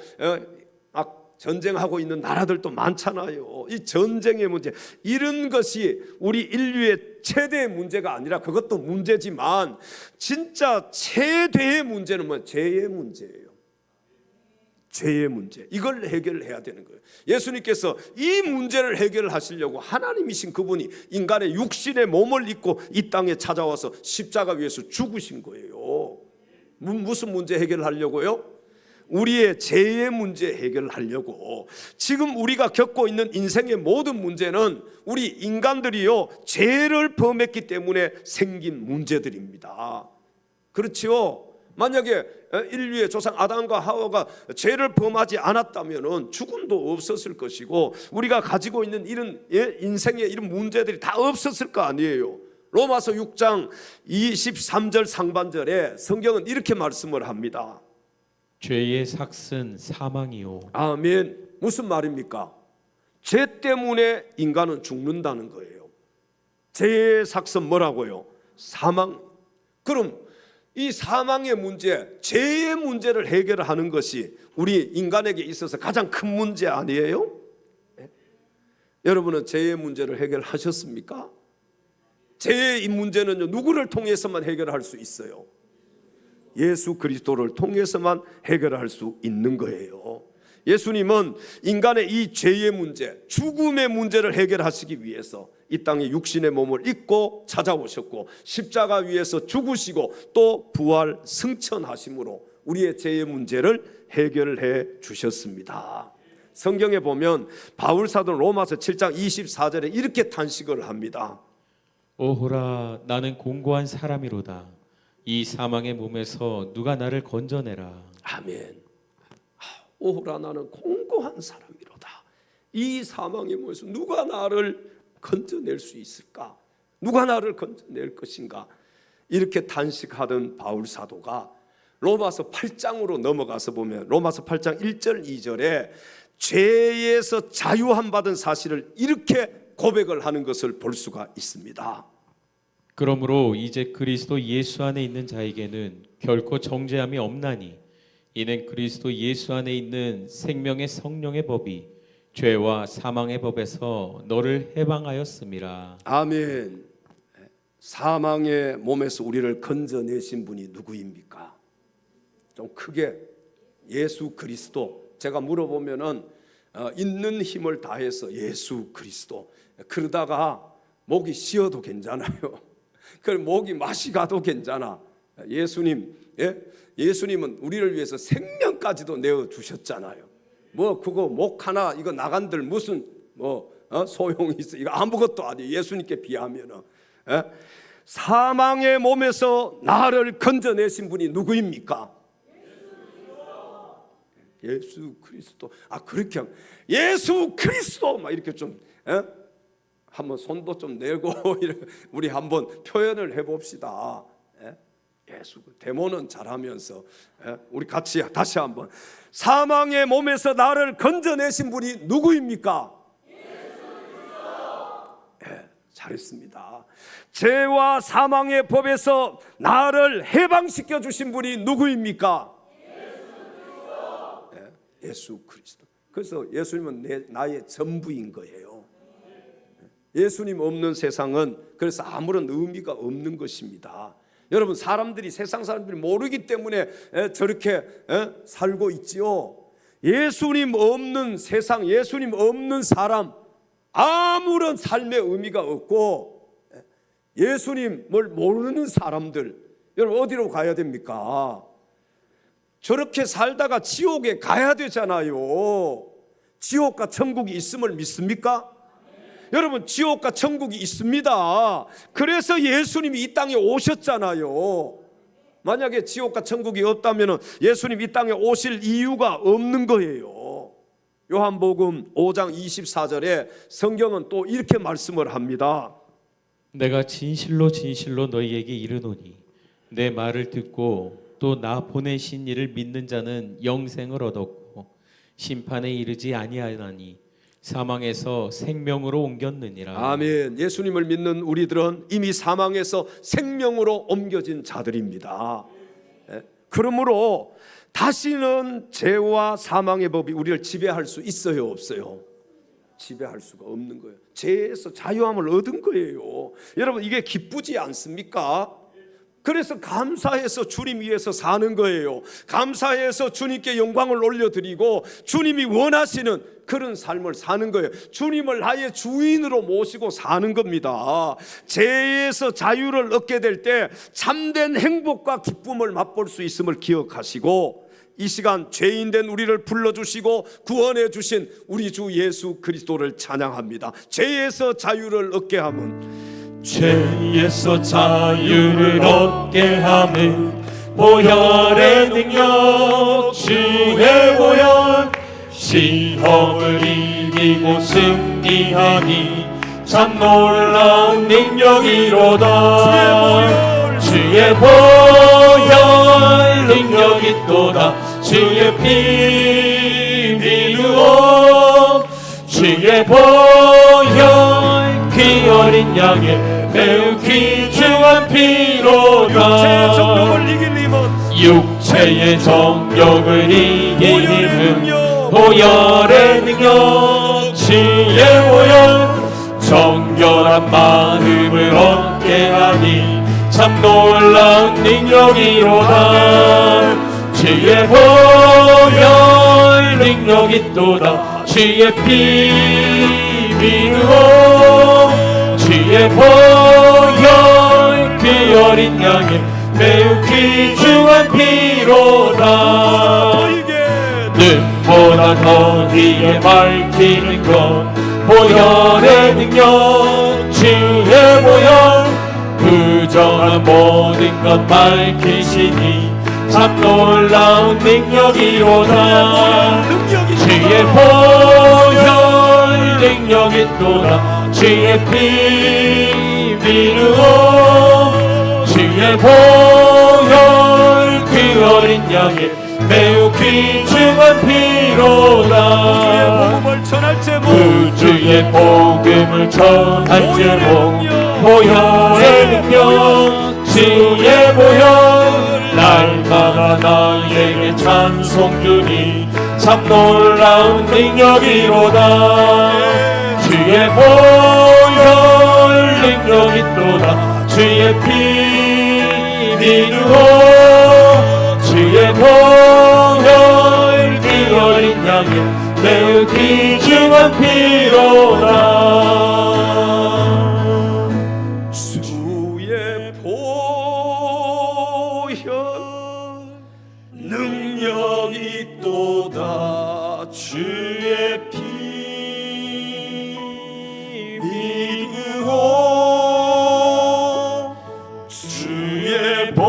전쟁하고 있는 나라들도 많잖아요. 이 전쟁의 문제, 이런 것이 우리 인류의 최대의 문제가 아니라, 그것도 문제지만 진짜 최대의 문제는 뭐 죄의 문제예요. 죄의 문제, 이걸 해결해야 되는 거예요. 예수님께서 이 문제를 해결하시려고 하나님이신 그분이 인간의 육신의 몸을 입고 이 땅에 찾아와서 십자가 위에서 죽으신 거예요. 무슨 문제 해결하려고요? 우리의 죄의 문제 해결하려고. 지금 우리가 겪고 있는 인생의 모든 문제는 우리 인간들이요 죄를 범했기 때문에 생긴 문제들입니다. 그렇지요? 만약에 인류의 조상 아담과 하와가 죄를 범하지 않았다면 죽음도 없었을 것이고 우리가 가지고 있는 이런 인생의 이런 문제들이 다 없었을 거 아니에요. 로마서 6장 23절 상반절에 성경은 이렇게 말씀을 합니다. 죄의 삭은 사망이요. 아멘. 무슨 말입니까? 죄 때문에 인간은 죽는다는 거예요. 죄의 삭은 뭐라고요? 사망. 그럼 이 사망의 문제, 죄의 문제를 해결하는 것이 우리 인간에게 있어서 가장 큰 문제 아니에요? 네? 여러분은 죄의 문제를 해결하셨습니까? 죄의 이 문제는요, 누구를 통해서만 해결할 수 있어요? 예수 그리스도를 통해서만 해결할 수 있는 거예요. 예수님은 인간의 이 죄의 문제, 죽음의 문제를 해결하시기 위해서 이 땅에 육신의 몸을 입고 찾아오셨고 십자가 위에서 죽으시고 또 부활 승천하심으로 우리의 죄의 문제를 해결해 주셨습니다. 성경에 보면 바울 사도는 로마서 7장 24절에 이렇게 탄식을 합니다. 오호라 나는 공고한 사람이로다. 이 사망의 몸에서 누가 나를 건져내라. 아멘. 오호라 나는 공고한 사람이로다. 이 사망의 몸에서 누가 나를 건져낼 수 있을까? 누가 나를 건져낼 것인가? 이렇게 탄식하던 바울 사도가 로마서 8장으로 넘어가서 보면 로마서 8장 1절 2절에 죄에서 자유함 받은 사실을 이렇게 고백을 하는 것을 볼 수가 있습니다. 그러므로 이제 그리스도 예수 안에 있는 자에게는 결코 정죄함이 없나니 이는 그리스도 예수 안에 있는 생명의 성령의 법이 죄와 사망의 법에서 너를 해방하였음이라. 아멘. 사망의 몸에서 우리를 건져내신 분이 누구입니까? 좀 크게 예수 그리스도. 제가 물어보면은 있는 힘을 다해서 예수 그리스도. 그러다가 목이 쉬어도 괜찮아요. 그 목이 맛이 가도 괜찮아. 예수님, 예수님은 우리를 위해서 생명까지도 내어 주셨잖아요. 뭐 그거 목 하나 이거 나간들 무슨 소용이 있어? 이거 아무것도 아니에요. 예수님께 비하면은. 사망의 몸에서 나를 건져내신 분이 누구입니까? 예수 그리스도. 그렇게 하면 예수 그리스도 막 이렇게 좀 한번 손도 좀 내고 우리 한번 표현을 해봅시다. 예수 데모는 잘하면서 우리 같이 다시 한번 사망의 몸에서 나를 건져내신 분이 누구입니까? 잘했습니다. 죄와 사망의 법에서 나를 해방시켜 주신 분이 누구입니까? 예수 그리스도. 그래서 예수님은 나의 전부인 거예요. 예수님 없는 세상은 그래서 아무런 의미가 없는 것입니다. 여러분 사람들이 세상 사람들이 모르기 때문에 저렇게 살고 있지요. 예수님 없는 세상, 예수님 없는 사람 아무런 삶의 의미가 없고 예수님을 모르는 사람들 여러분 어디로 가야 됩니까? 저렇게 살다가 지옥에 가야 되잖아요. 지옥과 천국이 있음을 믿습니까? 여러분 지옥과 천국이 있습니다. 그래서 예수님이 이 땅에 오셨잖아요. 만약에 지옥과 천국이 없다면 예수님 이 땅에 오실 이유가 없는 거예요. 요한복음 5장 24절에 성경은 또 이렇게 말씀을 합니다. 내가 진실로 진실로 너희에게 이르노니 내 말을 듣고 또 나 보내신 이를 믿는 자는 영생을 얻었고 심판에 이르지 아니하나니 사망에서 생명으로 옮겼느니라. 아멘. 예수님을 믿는 우리들은 이미 사망에서 생명으로 옮겨진 자들입니다. 그러므로 다시는 죄와 사망의 법이 우리를 지배할 수 있어요, 없어요? 지배할 수가 없는 거예요. 죄에서 자유함을 얻은 거예요. 여러분 이게 기쁘지 않습니까? 그래서 감사해서 주님 위해서 사는 거예요. 감사해서 주님께 영광을 올려드리고 주님이 원하시는 그런 삶을 사는 거예요. 주님을 나의 주인으로 모시고 사는 겁니다. 죄에서 자유를 얻게 될 때 참된 행복과 기쁨을 맛볼 수 있음을 기억하시고, 이 시간 죄인된 우리를 불러주시고 구원해 주신 우리 주 예수 그리스도를 찬양합니다. 죄에서 자유를 얻게 함은, 죄에서 자유를 얻게 함은 보혈의 능력, 주의 보혈. 시험을 이기고 승리하니 참 놀라운 능력이로다. 주의 보혈 능력이 있도다. 주의 피 믿으오. 주의 보혈 그 어린 양의 매우 귀중한 피로다. 육체의 정욕을 이긴 힘은 보혈의 능력, 주의 보혈. 정결한 마음을 얻게 하니 참 놀라운 능력이로다. 주의 보혈 능력이 있도다. 주의 피 믿으오. 주의 보혈 그 어린 양의 매우 귀중한 피로다. 눈보다 더디게 밝히는 것 보혈의 능력, 주의 보혈. 부정한 모든 것 밝히시니 참 놀라운 능력이로다. 주의 보혈 능력이 있도다. 주의 피 믿으오. 주의 보혈 그 어린 양의 매우 귀중한 피로다. 주의 복음을 전할 제목 보혈의 능력, 주의 보혈. 날마다 나에게 찬송 주니 참 놀라운 능력이로다. 주의 보혈 능력 있도다. 주의 피 믿으오. 주의 보혈 그 어린 양의 매우 귀중한 피로다. 주의 보혈 능력이 있도다. 주의 피 믿으오. 주의 보혈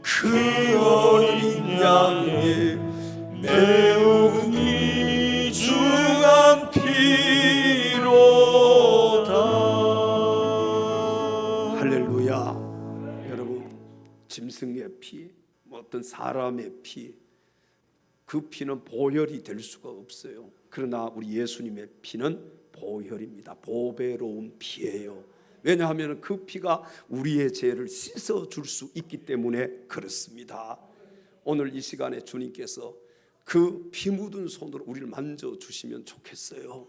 그 어린 양의 매우 귀중한 피로다. 할렐루야. 여러분, 짐승의 피, 어떤 사람의 피, 그 피는 보혈이 될 수가 없어요. 그러나 우리 예수님의 피는 보혈입니다. 보배로운 피예요. 왜냐하면 그 피가 우리의 죄를 씻어줄 수 있기 때문에 그렇습니다. 오늘 이 시간에 주님께서 그 피 묻은 손으로 우리를 만져주시면 좋겠어요.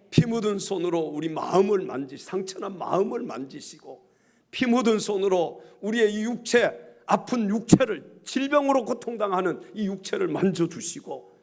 피 묻은 손으로 우리 마음을 상처난 마음을 만지시고, 피 묻은 손으로 우리의 이 육체, 아픈 육체를, 질병으로 고통당하는 이 육체를 만져주시고,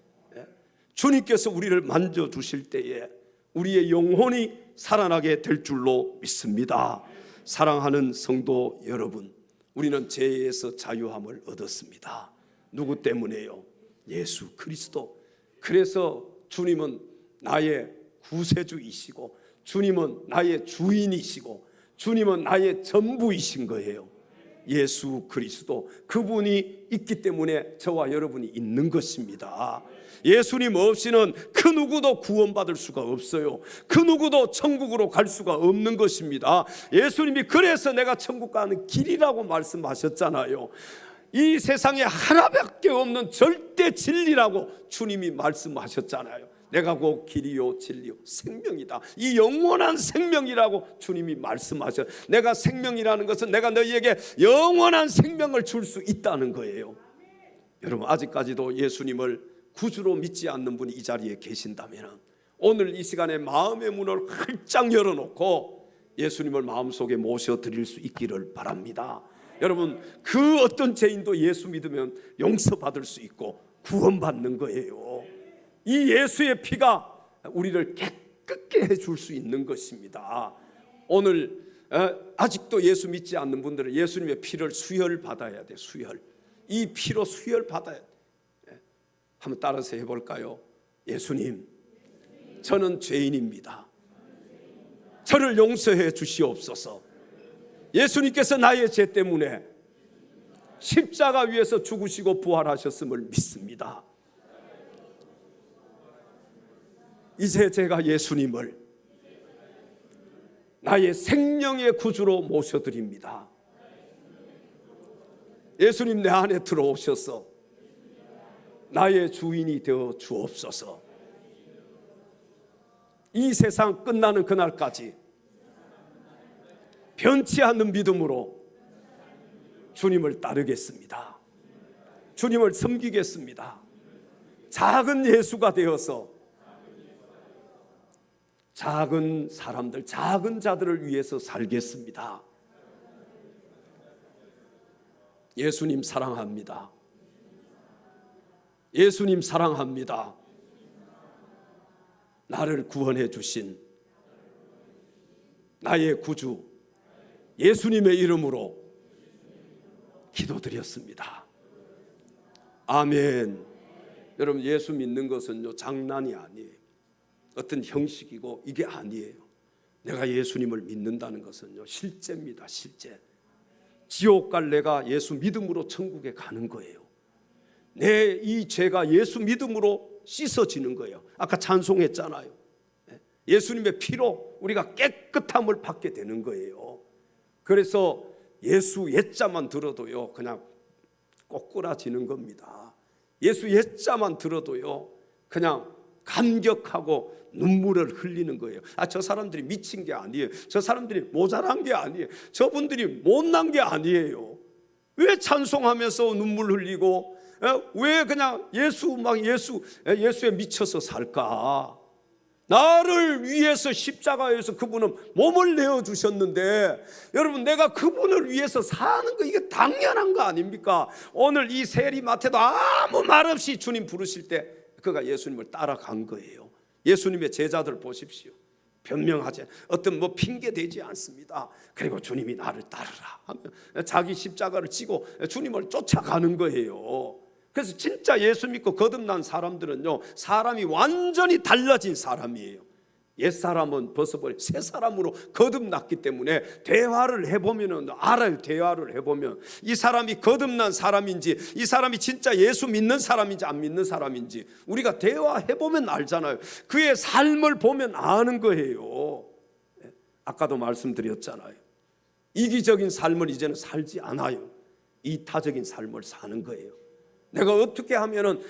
주님께서 우리를 만져주실 때에 우리의 영혼이 살아나게 될 줄로 믿습니다. 사랑하는 성도 여러분, 우리는 죄에서 자유함을 얻었습니다. 누구 때문에요? 예수 그리스도. 그래서 주님은 나의 구세주이시고, 주님은 나의 주인이시고, 주님은 나의 전부이신 거예요. 예수 그리스도, 그분이 있기 때문에 저와 여러분이 있는 것입니다. 예수님 없이는 그 누구도 구원받을 수가 없어요. 그 누구도 천국으로 갈 수가 없는 것입니다. 예수님이 그래서 내가 천국 가는 길이라고 말씀하셨잖아요. 이 세상에 하나밖에 없는 절대 진리라고 주님이 말씀하셨잖아요. 내가 곧 길이요 진리요 생명이다. 이 영원한 생명이라고 주님이 말씀하셨어요. 내가 생명이라는 것은 내가 너희에게 영원한 생명을 줄 수 있다는 거예요. 여러분, 아직까지도 예수님을 구주로 믿지 않는 분이 이 자리에 계신다면 오늘 이 시간에 마음의 문을 활짝 열어놓고 예수님을 마음속에 모셔드릴 수 있기를 바랍니다. 여러분, 그 어떤 죄인도 예수 믿으면 용서받을 수 있고 구원받는 거예요. 이 예수의 피가 우리를 깨끗게 해줄 수 있는 것입니다. 오늘 아직도 예수 믿지 않는 분들은 예수님의 피를 수혈받아야 돼. 수혈. 이 피로 수혈받아야 돼. 한번 따라서 해볼까요? 예수님, 저는 죄인입니다. 저를 용서해 주시옵소서. 예수님께서 나의 죄 때문에 십자가 위에서 죽으시고 부활하셨음을 믿습니다. 이제 제가 예수님을 나의 생명의 구주로 모셔드립니다. 예수님 내 안에 들어오셔서 나의 주인이 되어 주옵소서. 이 세상 끝나는 그날까지 변치 않는 믿음으로 주님을 따르겠습니다. 주님을 섬기겠습니다. 작은 예수가 되어서 작은 사람들, 작은 자들을 위해서 살겠습니다. 예수님 사랑합니다. 예수님 사랑합니다. 나를 구원해 주신 나의 구주 예수님의 이름으로 기도드렸습니다. 아멘. 여러분, 예수 믿는 것은요, 장난이 아니에요. 어떤 형식이고 이게 아니에요. 내가 예수님을 믿는다는 것은요, 실제입니다. 실제. 지옥 갈 내가 예수 믿음으로 천국에 가는 거예요. 내 이 죄가 예수 믿음으로 씻어지는 거예요. 아까 찬송했잖아요. 예수님의 피로 우리가 깨끗함을 받게 되는 거예요. 그래서 예수 옛자만 들어도요, 그냥 꼬꾸라지는 겁니다. 예수 옛자만 들어도요, 그냥 감격하고 눈물을 흘리는 거예요. 저 사람들이 미친 게 아니에요. 저 사람들이 모자란 게 아니에요. 저분들이 못난 게 아니에요. 왜 찬송하면서 눈물 흘리고 왜 그냥 예수에 미쳐서 살까? 나를 위해서 십자가에서 그분은 몸을 내어주셨는데, 여러분, 내가 그분을 위해서 사는 거 이게 당연한 거 아닙니까? 오늘 이 세리마태도 아무 말 없이 주님 부르실 때 그가 예수님을 따라간 거예요. 예수님의 제자들 보십시오. 변명하지, 어떤 핑계 대지 않습니다. 그리고 주님이 나를 따르라 하면 자기 십자가를 지고 주님을 쫓아가는 거예요. 그래서 진짜 예수 믿고 거듭난 사람들은요, 사람이 완전히 달라진 사람이에요. 옛사람은 벗어버려 새 사람으로 거듭났기 때문에 대화를 해보면 알아요. 대화를 해보면 이 사람이 거듭난 사람인지, 이 사람이 진짜 예수 믿는 사람인지 안 믿는 사람인지 우리가 대화해보면 알잖아요. 그의 삶을 보면 아는 거예요. 아까도 말씀드렸잖아요. 이기적인 삶을 이제는 살지 않아요. 이타적인 삶을 사는 거예요. 내가 어떻게 하면은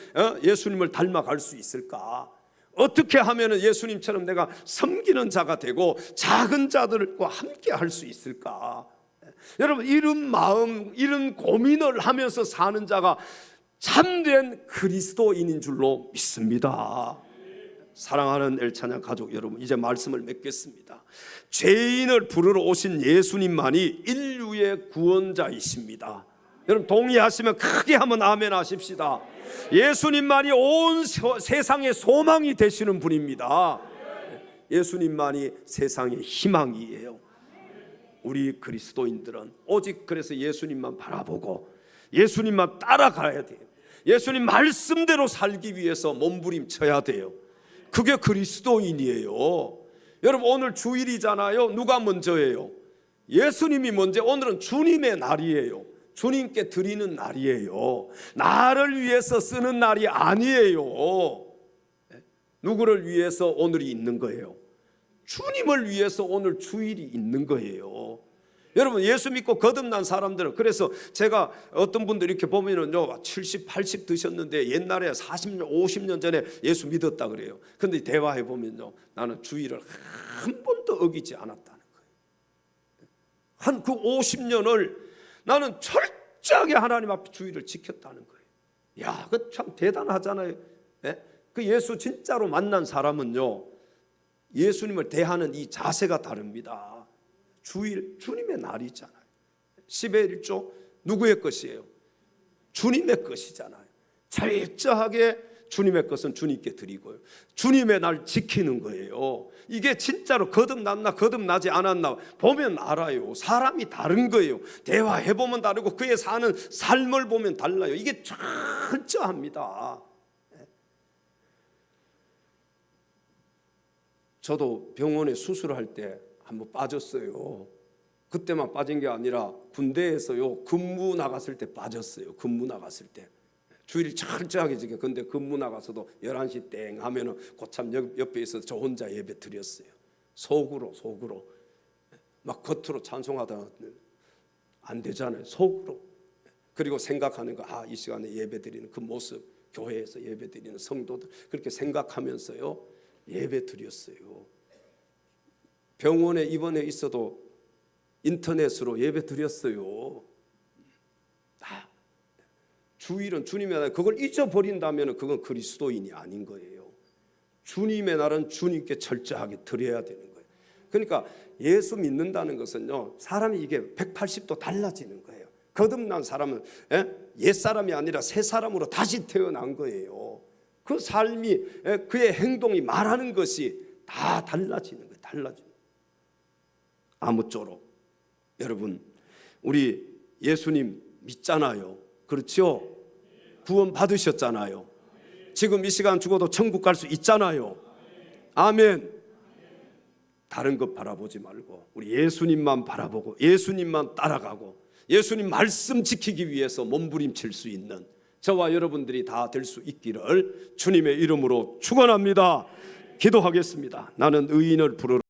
예수님을 닮아갈 수 있을까? 어떻게 하면은 예수님처럼 내가 섬기는 자가 되고 작은 자들과 함께 할 수 있을까? 여러분, 이런 마음, 이런 고민을 하면서 사는 자가 참된 그리스도인인 줄로 믿습니다. 사랑하는 엘찬양 가족 여러분, 이제 말씀을 맺겠습니다. 죄인을 부르러 오신 예수님만이 인류의 구원자이십니다. 여러분, 동의하시면 크게 한번 아멘 하십시다. 예수님만이 온 세상의 소망이 되시는 분입니다. 예수님만이 세상의 희망이에요. 우리 그리스도인들은 오직 그래서 예수님만 바라보고 예수님만 따라가야 돼요. 예수님 말씀대로 살기 위해서 몸부림쳐야 돼요. 그게 그리스도인이에요. 여러분, 오늘 주일이잖아요. 누가 먼저예요? 예수님이 먼저. 오늘은 주님의 날이에요. 주님께 드리는 날이에요. 나를 위해서 쓰는 날이 아니에요. 누구를 위해서 오늘이 있는 거예요? 주님을 위해서 오늘 주일이 있는 거예요. 여러분, 예수 믿고 거듭난 사람들은, 그래서 제가 어떤 분들 이렇게 보면은요, 70, 80 드셨는데 옛날에 40년, 50년 전에 예수 믿었다 그래요. 근데 대화해 보면요, 나는 주일을 한 번도 어기지 않았다는 거예요. 한 그 50년을 나는 철저하게 하나님 앞에 주의를 지켰다는 거예요. 야, 그 참 대단하잖아요. 그 예수 진짜로 만난 사람은요, 예수님을 대하는 이 자세가 다릅니다. 주일, 주님의 날이잖아요. 10의 1조 누구의 것이에요? 주님의 것이잖아요. 철저하게 주님의 것은 주님께 드리고요. 주님의 날 지키는 거예요. 이게 진짜로 거듭났나 거듭나지 않았나 보면 알아요. 사람이 다른 거예요. 대화해보면 다르고 그의 사는 삶을 보면 달라요. 이게 철저합니다. 저도 병원에 수술할 때 한번 빠졌어요. 그때만 빠진 게 아니라 군대에서요 근무 나갔을 때 빠졌어요. 근무 나갔을 때 주의를 철저하게 지켜. 근데 근무 나가서도 11시 땡 하면은 고참 옆에 있어서 저 혼자 예배 드렸어요. 속으로 막 겉으로 찬송하다 안 되잖아요. 속으로. 그리고 생각하는 거, 이 시간에 예배 드리는 그 모습, 교회에서 예배 드리는 성도들 그렇게 생각하면서요 예배 드렸어요. 병원에 입원해 있어도 인터넷으로 예배 드렸어요. 주일은 주님의 날, 그걸 잊어버린다면 그건 그리스도인이 아닌 거예요. 주님의 날은 주님께 철저하게 드려야 되는 거예요. 그러니까 예수 믿는다는 것은요 사람이 이게 180도 달라지는 거예요. 거듭난 사람은 옛사람이 아니라 새 사람으로 다시 태어난 거예요. 그 삶이 그의 행동이 말하는 것이 다 달라지는 거예요. 달라지는 거예요. 아무쪼록 여러분 우리 예수님 믿잖아요. 그렇죠? 구원 받으셨잖아요. 지금 이 시간 죽어도 천국 갈 수 있잖아요. 아멘. 다른 것 바라보지 말고 우리 예수님만 바라보고 예수님만 따라가고 예수님 말씀 지키기 위해서 몸부림칠 수 있는 저와 여러분들이 다 될 수 있기를 주님의 이름으로 축원합니다. 기도하겠습니다. 나는 의인을 부르러